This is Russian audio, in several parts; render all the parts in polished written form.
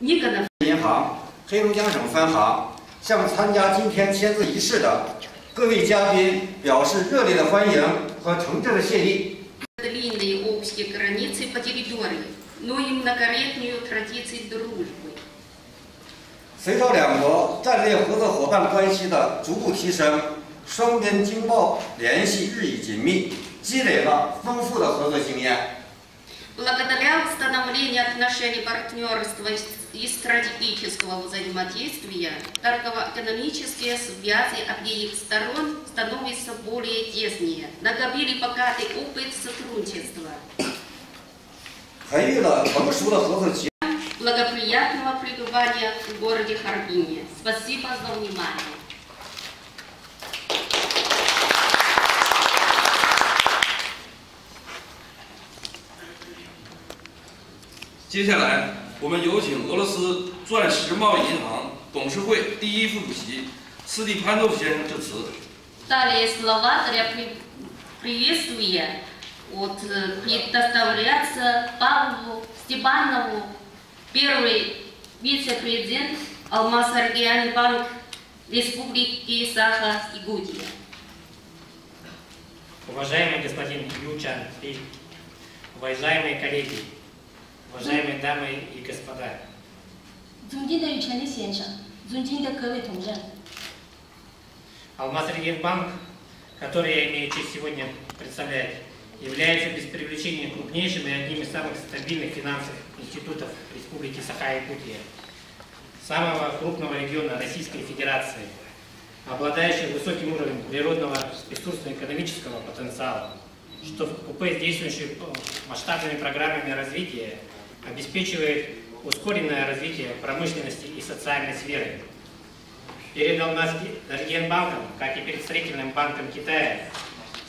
Никонов. 银行黑龙江省分行向参加今天签字仪式的各位嘉宾表示热烈的欢迎和诚挚的谢意。 Длинные общие границы по территории, но и многолетнюю традицию дружбы. 随着两国战略合作伙伴关系的逐步提升，双边经贸联系日益紧密，积累了丰富的合作经验。 Благодаря установлению отношений партнерства и стратегического взаимодействия, торгово-экономические связи обеих сторон становятся более тесные, накопили богатый опыт сотрудничества. 培育了成熟的合作经验。 Благоприятного пребывания в городе Харбине. Спасибо за внимание. 接下来，我们有请俄罗斯钻石贸易银行董事会第一副主席斯蒂潘诺夫先生致辞。Далее слова для приветствия предоставляются Павлу Степанову, первый вице-президент Алмаз-Региональный банк Республики Саха-Якутия. Уважаемый господин Ючан и уважаемые коллеги, уважаемые дамы и господа. 尊敬的宇晨立先生，尊敬的各位同仁。 Алмаз-Регионбанк, который я имею честь сегодня представлять, является без привлечения крупнейшим и одним из самых стабильных финансовых институтов Республики Саха-Якутия, самого крупного региона Российской Федерации, обладающего высоким уровнем природного ресурсно-экономического потенциала, что в купе с действующими масштабными программами развития обеспечивает ускоренное развитие промышленности и социальной сферы. Перед Алмаз-Регионбанком, как и перед Строительным банком Китая,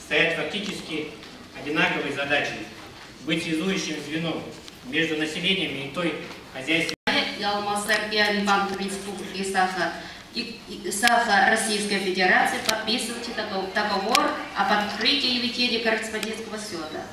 стоят фактически одинаковые задачи быть связующим звеном между населением и той хозяйственной. Алмаз-Региональный банк Республики Саха Российской Федерации подписывайте договор об открытии и ведении корреспондентского счета. «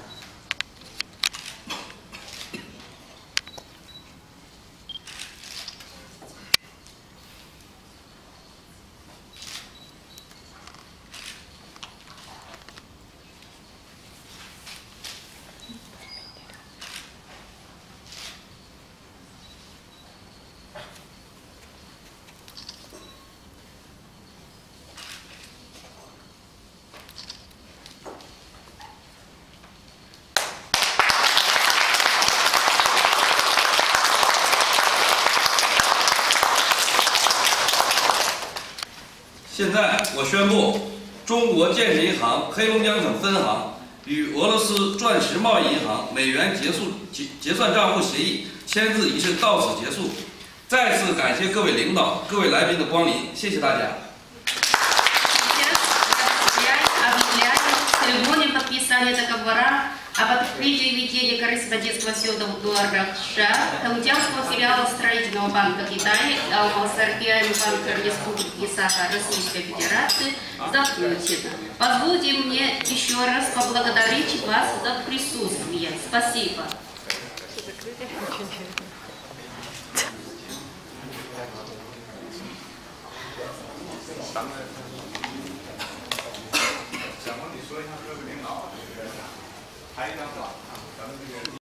现在我宣布，中国建设银行黑龙江省分行与俄罗斯钻石贸易银行美元结算账户协议签字仪式到此结束。再次感谢各位领导、各位来宾的光临，谢谢大家。 Церемония подписания договора об открытии и ведении корреспондентского счета в долларах США Халдянского филиала Строительного банка Китая и Алмаз-Регионального банка Республики Саха Российской Федерации закончена. Позвольте мне еще раз поблагодарить вас за присутствие. Спасибо.